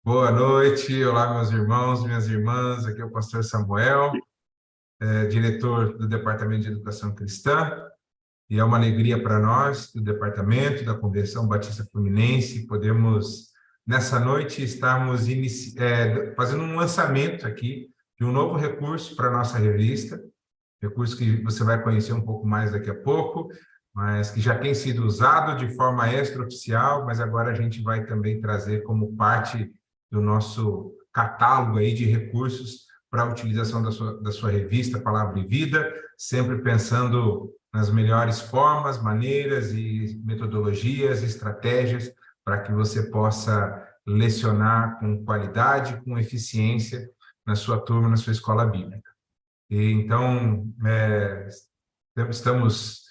Boa noite, olá meus irmãos, minhas irmãs, aqui é o pastor Samuel, diretor do Departamento de Educação Cristã, e é uma alegria para nós, do Departamento da Convenção Batista Fluminense, podemos, nessa noite, estarmos fazendo um lançamento aqui de um novo recurso para a nossa revista, recurso que você vai conhecer um pouco mais daqui a pouco, mas que já tem sido usado de forma extraoficial, mas agora a gente vai também trazer como parte do nosso catálogo aí de recursos para a utilização da sua revista Palavra e Vida, sempre pensando nas melhores formas, maneiras e metodologias, estratégias para que você possa lecionar com qualidade, com eficiência na sua turma, na sua escola bíblica. E, então, estamos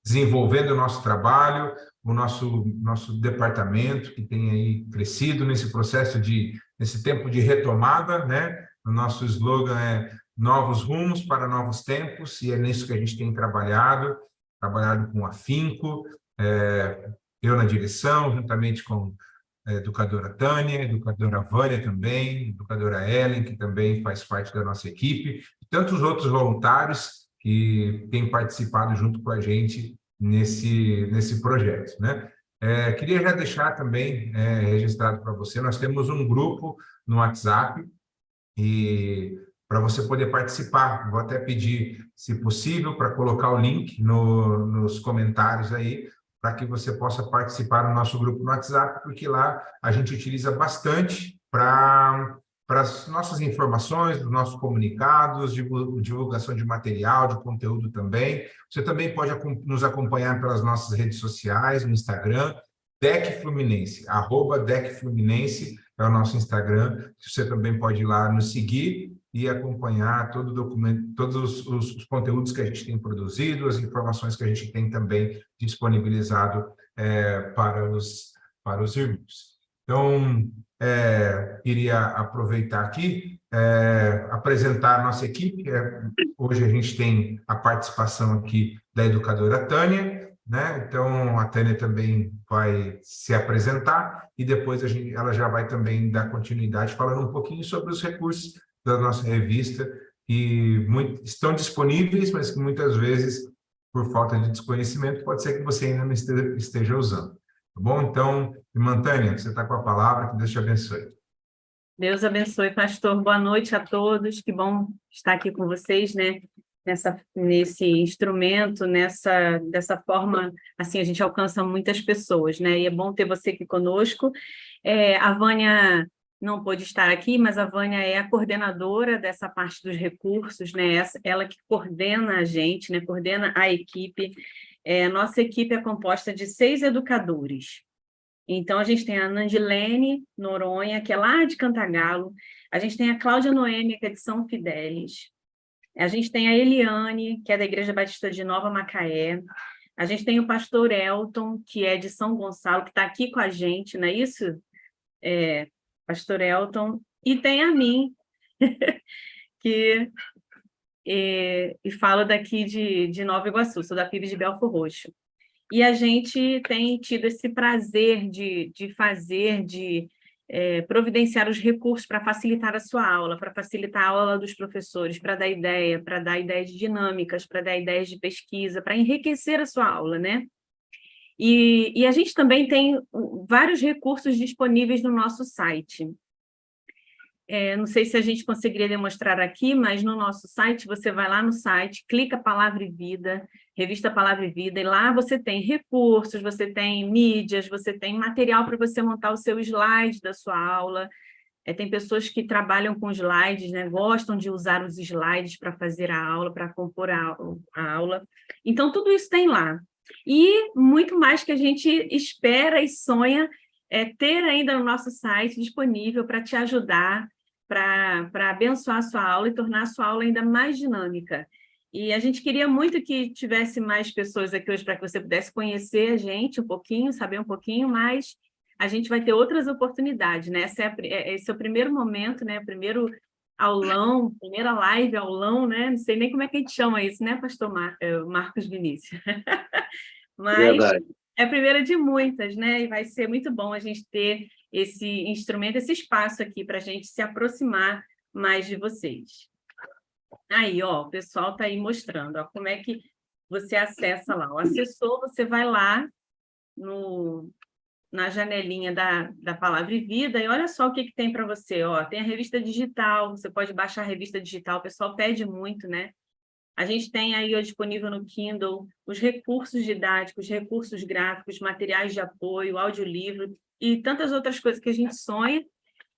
desenvolvendo o nosso trabalho, o nosso departamento, que tem aí crescido nesse processo nesse tempo de retomada, né? O nosso slogan é novos rumos para novos tempos, e é nisso que a gente tem trabalhado com afinco, eu na direção, juntamente com a educadora Tânia, a educadora Vânia também, a educadora Ellen, que também faz parte da nossa equipe, e tantos outros voluntários que têm participado junto com a gente nesse projeto, né? Queria já deixar também registrado para você, nós temos um grupo no WhatsApp e para você poder participar, vou até pedir, se possível, para colocar o link nos comentários aí, para que você possa participar do nosso grupo no WhatsApp, porque lá a gente utiliza bastante para as nossas informações, os nossos comunicados, divulgação de material, de conteúdo também. Você também pode nos acompanhar pelas nossas redes sociais, no Instagram, DEC Fluminense, @DEC Fluminense é o nosso Instagram. Você também pode ir lá nos seguir e acompanhar todo o documento, todos os conteúdos que a gente tem produzido, as informações que a gente tem também disponibilizado para os irmãos. Então, queria aproveitar aqui, apresentar a nossa equipe. Hoje a gente tem a participação aqui da educadora Tânia, né? Então, a Tânia também vai se apresentar e depois ela já vai também dar continuidade falando um pouquinho sobre os recursos da nossa revista que estão disponíveis, mas que muitas vezes, por falta de desconhecimento, pode ser que você ainda não esteja usando. Tá bom? Então, irmã Tânia, você está com a palavra, que Deus te abençoe. Deus abençoe, pastor. Boa noite a todos. Que bom estar aqui com vocês, né? Nesse instrumento, dessa forma, assim, a gente alcança muitas pessoas, né? E é bom ter você aqui conosco. A Vânia não pôde estar aqui, mas a Vânia é a coordenadora dessa parte dos recursos, né? Ela que coordena a gente, né? Coordena a equipe. Nossa equipe é composta de 6 educadores. Então, a gente tem a Nandilene Noronha, que é lá de Cantagalo. A gente tem a Cláudia Noêmia, que é de São Fidélis. A gente tem a Eliane, que é da Igreja Batista de Nova Macaé. A gente tem o pastor Elton, que é de São Gonçalo, que está aqui com a gente, não é isso? Pastor Elton. E tem a mim, que falo daqui de Nova Iguaçu, sou da PIB de Belford Roxo. E a gente tem tido esse prazer de providenciar os recursos para facilitar a sua aula, para facilitar a aula dos professores, para dar ideias dinâmicas, para dar ideias de pesquisa, para enriquecer a sua aula, né? E a gente também tem vários recursos disponíveis no nosso site. Não sei se a gente conseguiria demonstrar aqui, mas no nosso site, você vai lá no site, clica Palavra e Vida, revista Palavra e Vida, e lá você tem recursos, você tem mídias, você tem material para você montar o seu slide da sua aula. Tem pessoas que trabalham com slides, né, gostam de usar os slides para fazer a aula, para compor a aula. Então, tudo isso tem lá. E muito mais que a gente espera e sonha ter ainda no nosso site disponível para te ajudar, para abençoar a sua aula e tornar a sua aula ainda mais dinâmica. E a gente queria muito que tivesse mais pessoas aqui hoje para que você pudesse conhecer a gente um pouquinho, saber um pouquinho, mas a gente vai ter outras oportunidades, né? Esse é o primeiro momento, né? O primeiro aulão, primeira live aulão, né? Não sei nem como é que a gente chama isso, né, pastor Marcos Vinícius? Mas Verdade. É a primeira de muitas, né? E vai ser muito bom a gente ter esse instrumento, esse espaço aqui para a gente se aproximar mais de vocês. Aí, ó, o pessoal está aí mostrando, ó, como é que você acessa lá. O assessor, você vai lá na janelinha da Palavra e Vida e olha só o que tem para você. Ó, tem a revista digital, você pode baixar a revista digital, o pessoal pede muito, né? A gente tem aí ó, disponível no Kindle os recursos didáticos, recursos gráficos, materiais de apoio, audiolivro e tantas outras coisas que a gente sonha.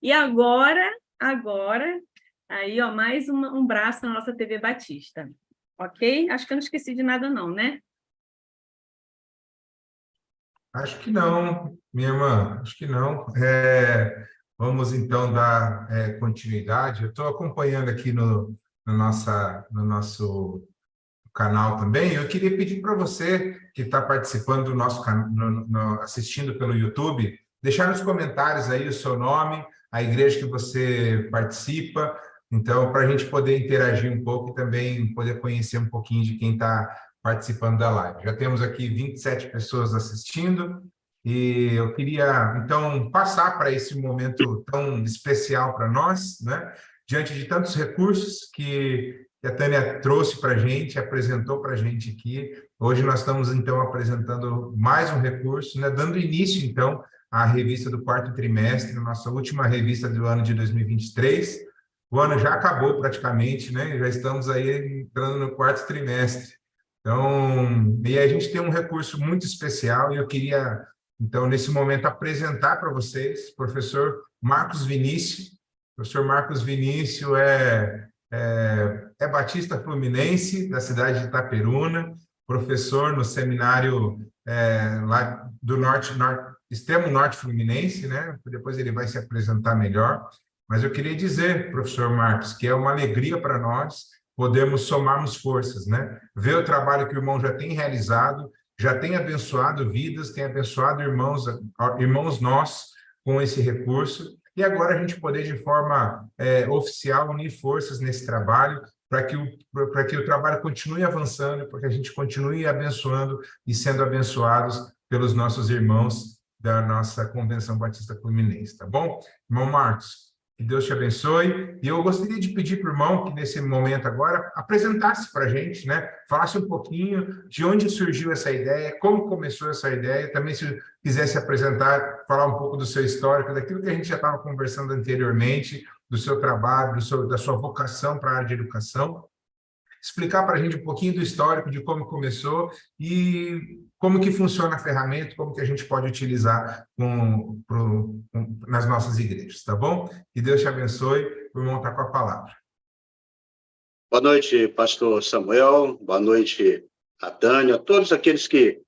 E agora, aí, ó, mais um braço na nossa TV Batista. Ok? Acho que eu não esqueci de nada não, né? Acho que não, minha irmã, acho que não. Vamos então dar continuidade. Eu estou acompanhando aqui no nosso canal também. Eu queria pedir para você que está participando do nosso assistindo pelo YouTube, deixar nos comentários aí o seu nome, a igreja que você participa, então, para a gente poder interagir um pouco e também poder conhecer um pouquinho de quem está participando da live. Já temos aqui 27 pessoas assistindo, e eu queria, então, passar para esse momento tão especial para nós, né? Diante de tantos recursos que a Tânia trouxe para a gente, apresentou para a gente aqui. Hoje nós estamos, então, apresentando mais um recurso, né? Dando início, então, à revista do quarto trimestre, nossa última revista do ano de 2023. O ano já acabou praticamente, né? Já estamos aí entrando no quarto trimestre. Então, e a gente tem um recurso muito especial e eu queria, então, nesse momento, apresentar para vocês o professor Marcos Vinícius. O professor Marcos Vinícius é batista fluminense, da cidade de Itaperuna, professor no seminário lá do extremo norte fluminense, né? Depois ele vai se apresentar melhor. Mas eu queria dizer, professor Marcos, que é uma alegria para nós podermos somarmos forças, né? Ver o trabalho que o irmão já tem realizado, já tem abençoado vidas, tem abençoado irmãos nossos com esse recurso, e agora a gente poder, de forma oficial, unir forças nesse trabalho, para que o trabalho continue avançando, para que a gente continue abençoando e sendo abençoados pelos nossos irmãos da nossa Convenção Batista Fluminense, tá bom? Irmão Marcos, que Deus te abençoe. E eu gostaria de pedir para o irmão que, nesse momento agora, apresentasse para a gente, né? Falasse um pouquinho de onde surgiu essa ideia, como começou essa ideia, também se quisesse apresentar, falar um pouco do seu histórico, daquilo que a gente já estava conversando anteriormente, do seu trabalho, da sua vocação para a área de educação, explicar para a gente um pouquinho do histórico, de como começou e como que funciona a ferramenta, como que a gente pode utilizar nas nossas igrejas, tá bom? Que Deus te abençoe, o irmão está com a palavra. Boa noite, pastor Samuel, boa noite a Tânia, a todos aqueles que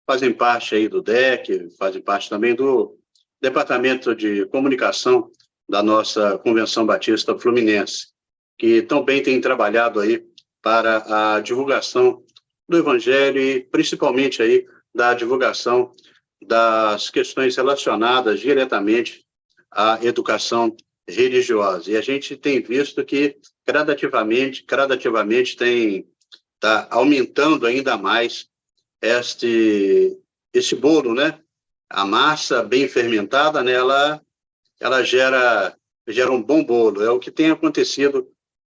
fazem parte aí do DEC, fazem parte também do Departamento de Comunicação da nossa Convenção Batista Fluminense, que também tem trabalhado aí para a divulgação do Evangelho e principalmente aí da divulgação das questões relacionadas diretamente à educação religiosa. E a gente tem visto que gradativamente está aumentando ainda mais esse bolo, né? A massa bem fermentada, né? Ela gera um bom bolo. É o que tem acontecido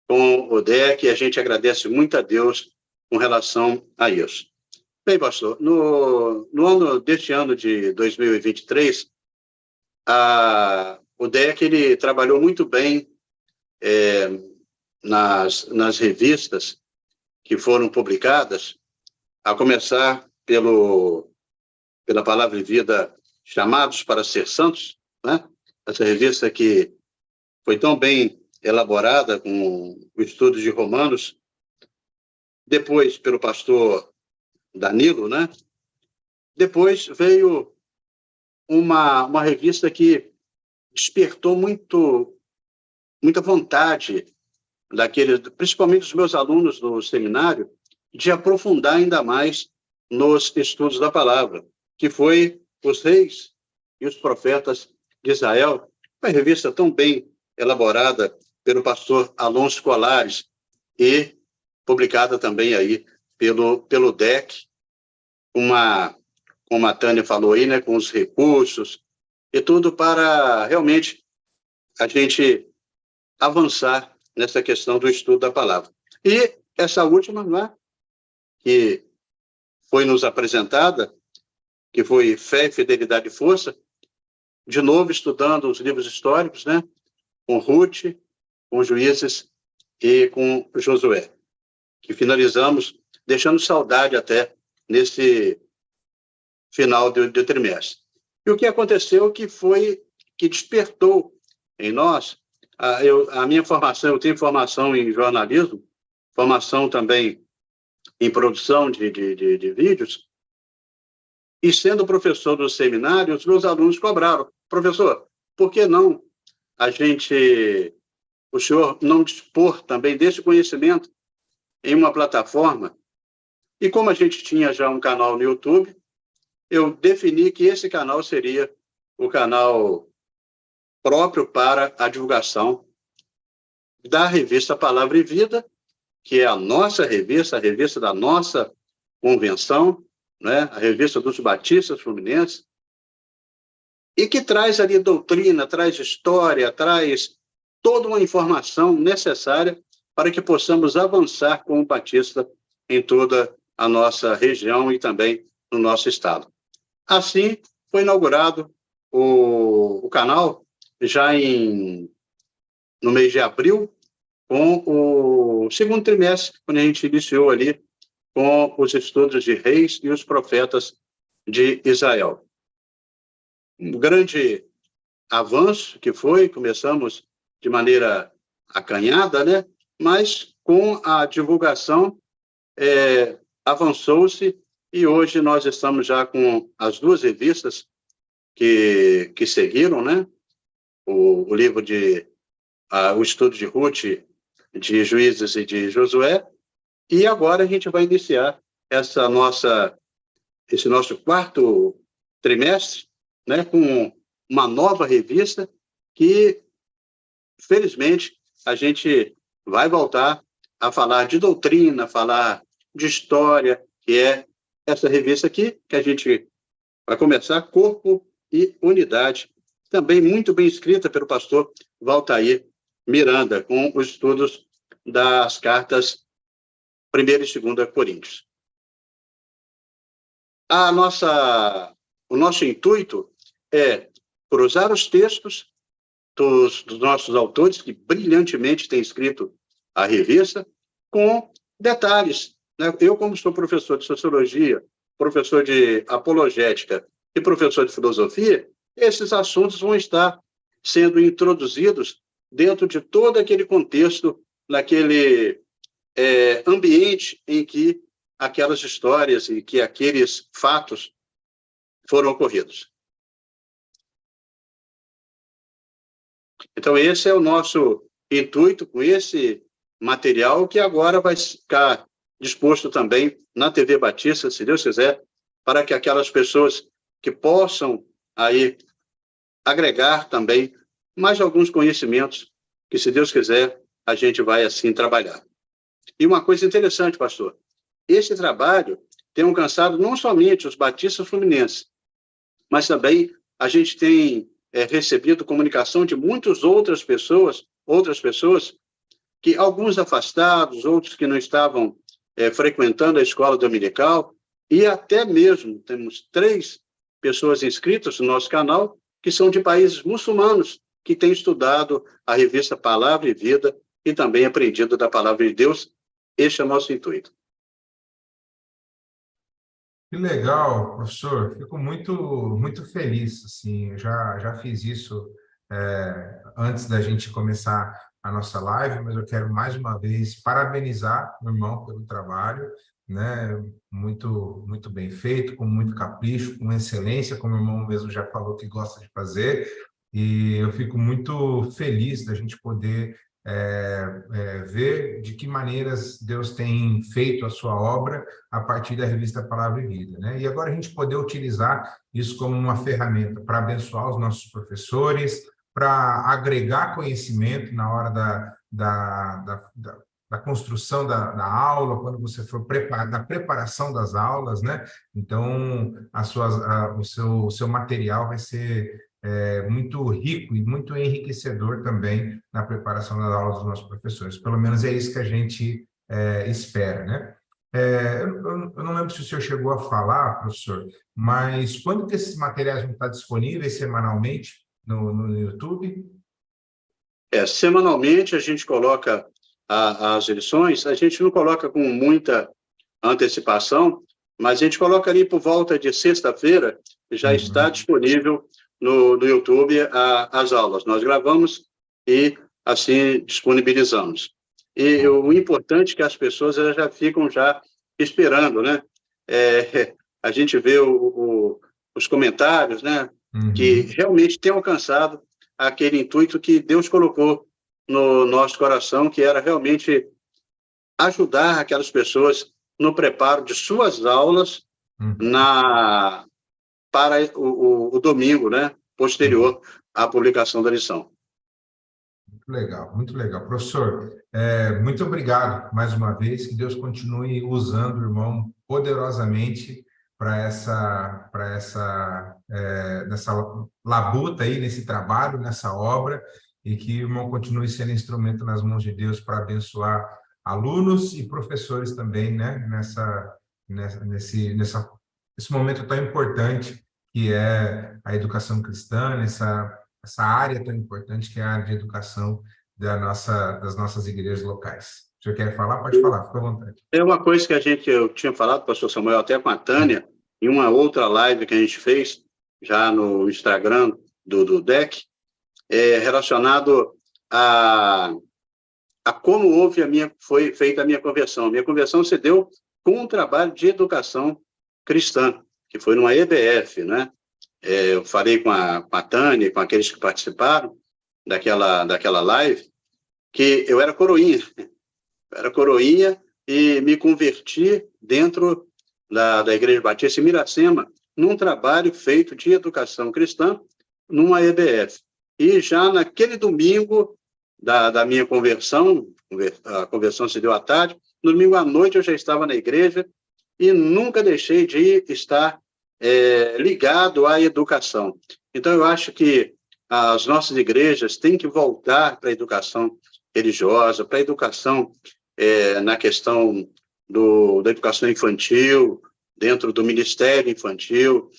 com o DEC, e a gente agradece muito a Deus com relação a isso. Bem, pastor, deste ano de 2023, o DEC ele trabalhou muito bem nas revistas que foram publicadas, a começar pela Palavra e Vida, Chamados para Ser Santos, né? Essa revista que foi tão bem elaborada com o estudo de Romanos, depois pelo pastor Danilo, né? Depois veio uma revista que despertou muita vontade principalmente dos meus alunos do seminário, de aprofundar ainda mais nos estudos da palavra, que foi Os Reis e os Profetas de Israel, uma revista tão bem elaborada pelo pastor Alonso Colares e publicada também aí pelo DEC, como a Tânia falou aí, né, com os recursos e tudo para realmente a gente avançar nessa questão do estudo da palavra. E essa última, né, que foi nos apresentada, que foi Fé, Fidelidade e Força, de novo estudando os livros históricos, né, com Ruth, com Juízes e com Josué, que finalizamos deixando saudade até nesse final de trimestre. E o que aconteceu que foi que despertou em nós a minha formação. Eu tenho formação em jornalismo, formação também em produção de vídeos, e sendo professor do seminário, os meus alunos cobraram: professor, por que não o senhor não dispor também desse conhecimento em uma plataforma? E como a gente tinha já um canal no YouTube, eu defini que esse canal seria o canal próprio para a divulgação da revista Palavra e Vida, que é a nossa revista, a revista da nossa convenção, né? A revista dos Batistas Fluminenses, e que traz ali doutrina, traz história, traz toda uma informação necessária para que possamos avançar como batista em toda a nossa região e também no nosso estado. Assim, foi inaugurado o canal já no mês de abril, com o segundo trimestre, quando a gente iniciou ali com os estudos de Reis e os profetas de Israel. Um grande avanço que foi, começamos de maneira acanhada, né? Mas com a divulgação avançou-se, e hoje nós estamos já com as duas revistas que seguiram, né? O livro o estudo de Ruth, de Juízes e de Josué, e agora a gente vai iniciar esse nosso quarto trimestre, né, com uma nova revista que, felizmente, a gente vai voltar a falar de doutrina, falar de história, que é essa revista aqui, que a gente vai começar, Corpo e Unidade, também muito bem escrita pelo pastor Valtair Miranda, com os estudos das cartas 1ª e 2ª Coríntios. O nosso intuito é cruzar os textos dos nossos autores, que brilhantemente têm escrito a revista, com detalhes, né? Eu, como sou professor de Sociologia, professor de Apologética e professor de Filosofia, esses assuntos vão estar sendo introduzidos dentro de todo aquele contexto, naquele ambiente em que aquelas histórias e que aqueles fatos foram ocorridos. Então, esse é o nosso intuito com esse material, que agora vai ficar disposto também na TV Batista, se Deus quiser, para que aquelas pessoas que possam aí agregar também mais alguns conhecimentos, que, se Deus quiser, a gente vai assim trabalhar. E uma coisa interessante, pastor, esse trabalho tem alcançado não somente os batistas fluminenses, mas também a gente tem recebido comunicação de muitas outras pessoas, que alguns afastados, outros que não estavam frequentando a escola dominical, e até mesmo temos 3 pessoas inscritas no nosso canal que são de países muçulmanos, que têm estudado a revista Palavra e Vida e também aprendido da Palavra de Deus. Este é o nosso intuito. Que legal, professor. Fico muito feliz. Assim, eu já fiz isso antes da gente começar a nossa live, mas eu quero mais uma vez parabenizar o irmão pelo trabalho, né? Muito bem feito, com muito capricho, com excelência, como o irmão mesmo já falou que gosta de fazer. E eu fico muito feliz da gente poder ver de que maneiras Deus tem feito a sua obra a partir da revista Palavra e Vida, né? E agora a gente poder utilizar isso como uma ferramenta para abençoar os nossos professores, para agregar conhecimento na hora da construção da aula, quando você for na preparação das aulas, né? Então, o seu material vai ser muito rico e muito enriquecedor também na preparação das aulas dos nossos professores. Pelo menos é isso que a gente espera, né? Eu não lembro se o senhor chegou a falar, professor, mas quando que esses materiais vão estar disponíveis semanalmente no YouTube? Semanalmente a gente coloca as lições, a gente não coloca com muita antecipação, mas a gente coloca ali por volta de sexta-feira, já está disponível no YouTube as aulas. Nós gravamos e assim disponibilizamos. E o importante é que as pessoas elas já ficam já esperando, né? A gente vê os comentários, né? Que realmente tem alcançado aquele intuito que Deus colocou no nosso coração, que era realmente ajudar aquelas pessoas no preparo de suas aulas para o domingo, né? Posterior à publicação da lição. Muito legal. Professor, muito obrigado mais uma vez, que Deus continue usando o irmão poderosamente nessa labuta aí, nesse trabalho, nessa obra, e que o irmão continue sendo instrumento nas mãos de Deus para abençoar alunos e professores também, né? Nesse momento tão importante que é a educação cristã, essa área tão importante que é a área de educação das nossas igrejas locais. O senhor quer falar? Pode falar, fica à vontade. É uma coisa que eu tinha falado, pastor Samuel, até com a Tânia, em uma outra live que a gente fez, já no Instagram do DEC, relacionado a como foi feita a minha conversão. Minha conversão se deu com um trabalho de educação cristã, que foi numa EBF, né? Eu falei com a Tânia, com aqueles que participaram daquela live, que eu era coroinha. Era coroinha e me converti dentro da Igreja Batista em Miracema, num trabalho feito de educação cristã, numa EBF. E já naquele domingo da minha conversão, a conversão se deu à tarde, no domingo à noite eu já estava na igreja e nunca deixei de estar ligado à educação. Então, eu acho que as nossas igrejas têm que voltar para a educação religiosa, para a educação na questão da educação infantil, dentro do ministério infantil,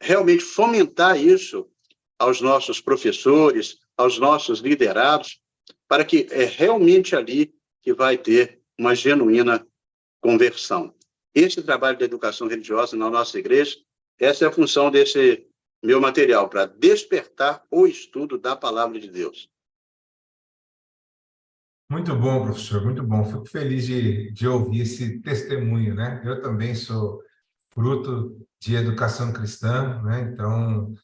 realmente fomentar isso aos nossos professores, aos nossos liderados, para que realmente ali que vai ter uma genuína conversão. Esse trabalho de educação religiosa na nossa igreja, essa é a função desse meu material, para despertar o estudo da palavra de Deus. Muito bom, professor, muito bom. Fico feliz de ouvir esse testemunho, né? Eu também sou fruto de educação cristã, né? Então,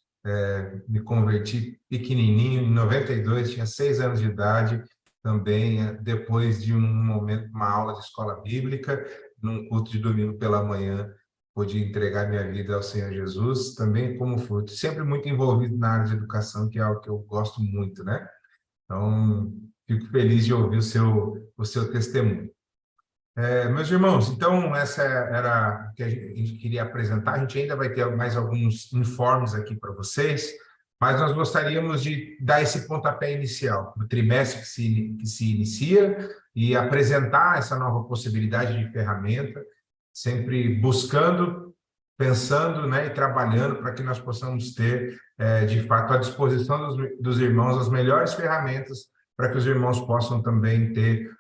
me converti pequenininho, em 92, tinha 6 anos de idade, também depois de uma aula de escola bíblica, num culto de domingo pela manhã, pude entregar minha vida ao Senhor Jesus, também como fruto, sempre muito envolvido na área de educação, que é algo que eu gosto muito, né? Então, fico feliz de ouvir o seu testemunho. Meus irmãos, então essa era o que a gente queria apresentar. A gente ainda vai ter mais alguns informes aqui para vocês, mas nós gostaríamos de dar esse pontapé inicial do trimestre que se inicia e apresentar essa nova possibilidade de ferramenta, sempre buscando, pensando, né, e trabalhando para que nós possamos ter, de fato, à disposição dos irmãos as melhores ferramentas para que os irmãos possam também ter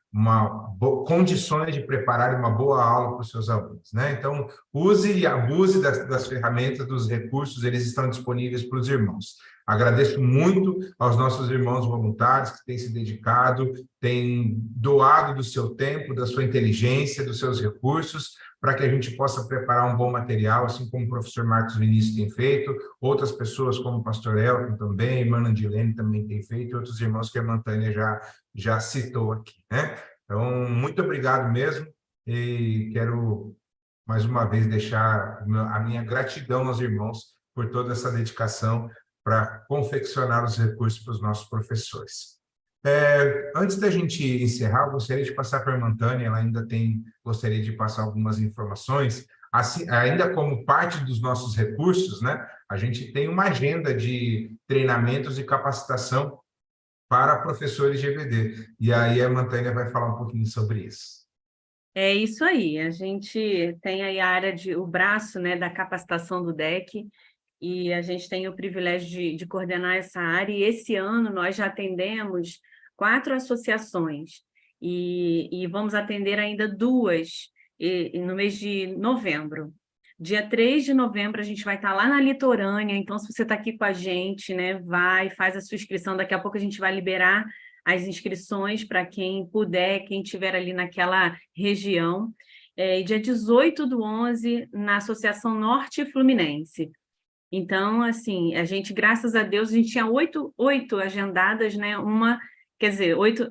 condições de preparar uma boa aula para os seus alunos, né? Então, use e abuse das ferramentas, dos recursos, eles estão disponíveis para os irmãos. Agradeço muito aos nossos irmãos voluntários que têm se dedicado, têm doado do seu tempo, da sua inteligência, dos seus recursos, para que a gente possa preparar um bom material, assim como o professor Marcos Vinícius tem feito, outras pessoas como o pastor Elton também, a irmã Nandilene também tem feito, e outros irmãos que a irmã Tânia já citou aqui, né? Então, muito obrigado mesmo, e quero mais uma vez deixar a minha gratidão aos irmãos por toda essa dedicação para confeccionar os recursos para os nossos professores. Antes da gente encerrar, eu gostaria de passar para a irmã Tânia, gostaria de passar algumas informações, assim, ainda como parte dos nossos recursos, né? A gente tem uma agenda de treinamentos e capacitação para professores de EBD, e aí a irmã Tânia vai falar um pouquinho sobre isso. É isso aí, a gente tem aí a área o braço, né, da capacitação do DEC, e a gente tem o privilégio de coordenar essa área, e esse ano nós já atendemos 4 associações, e vamos atender ainda 2 no mês de novembro. Dia 3 de novembro a gente vai estar lá na Litorânea, então se você está aqui com a gente, né, faz a sua inscrição, daqui a pouco a gente vai liberar as inscrições para quem puder, quem estiver ali naquela região. E dia 18/11, na Associação Norte Fluminense. Então, assim, a gente, graças a Deus, a gente tinha 8 agendadas, né? Quer dizer, 8,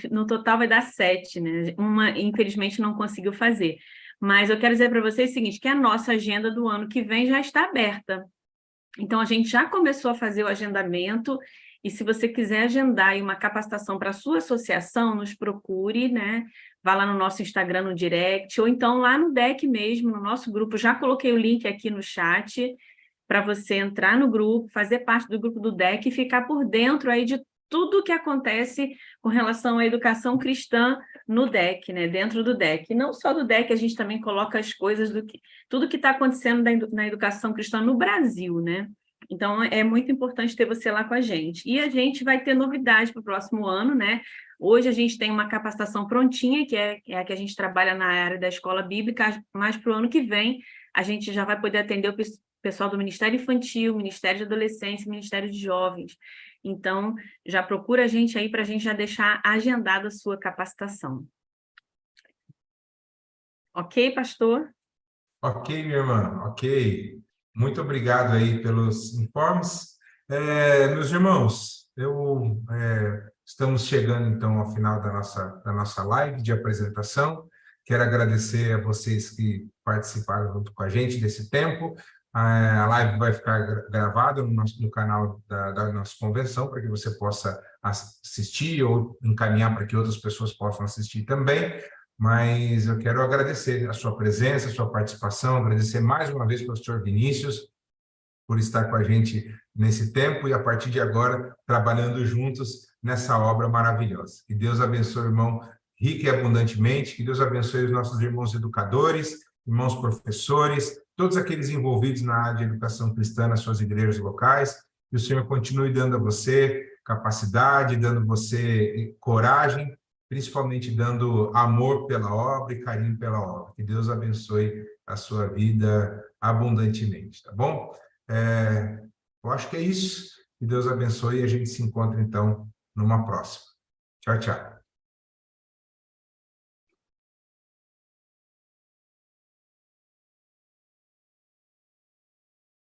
no total vai dar 7, né? Uma, infelizmente, não conseguiu fazer. Mas eu quero dizer para vocês o seguinte, que a nossa agenda do ano que vem já está aberta. Então, a gente já começou a fazer o agendamento, e se você quiser agendar aí uma capacitação para a sua associação, nos procure, né? Vá lá no nosso Instagram, no direct, ou então lá no DEC mesmo, no nosso grupo. Já coloquei o link aqui no chat para você entrar no grupo, fazer parte do grupo do DEC e ficar por dentro aí de tudo o que acontece com relação à educação cristã no DEC, né? Dentro do DEC. E não só do DEC, a gente também coloca as coisas tudo que está acontecendo na educação cristã no Brasil, né? Então, é muito importante ter você lá com a gente. E a gente vai ter novidade para o próximo ano, né? Hoje a gente tem uma capacitação prontinha, que é a que a gente trabalha na área da escola bíblica, mas para o ano que vem a gente já vai poder atender o pessoal do Ministério Infantil, Ministério de Adolescência, Ministério de Jovens. Então, já procura a gente aí para a gente já deixar agendada a sua capacitação. Ok, pastor? Ok, minha irmã, ok. Muito obrigado aí pelos informes. Meus irmãos, estamos chegando então ao final da nossa live de apresentação. Quero agradecer a vocês que participaram junto com a gente desse tempo. A live vai ficar gravada no canal da nossa convenção, para que você possa assistir ou encaminhar para que outras pessoas possam assistir também. Mas eu quero agradecer a sua presença, a sua participação, agradecer mais uma vez ao pastor Vinícius por estar com a gente nesse tempo e, a partir de agora, trabalhando juntos nessa obra maravilhosa. Que Deus abençoe o irmão rica e abundantemente, que Deus abençoe os nossos irmãos educadores, irmãos professores, todos aqueles envolvidos na área de educação cristã nas suas igrejas locais, que o Senhor continue dando a você capacidade, dando a você coragem, principalmente dando amor pela obra e carinho pela obra. Que Deus abençoe a sua vida abundantemente, tá bom? Eu acho que é isso. Que Deus abençoe e a gente se encontra, então, numa próxima. Tchau, tchau.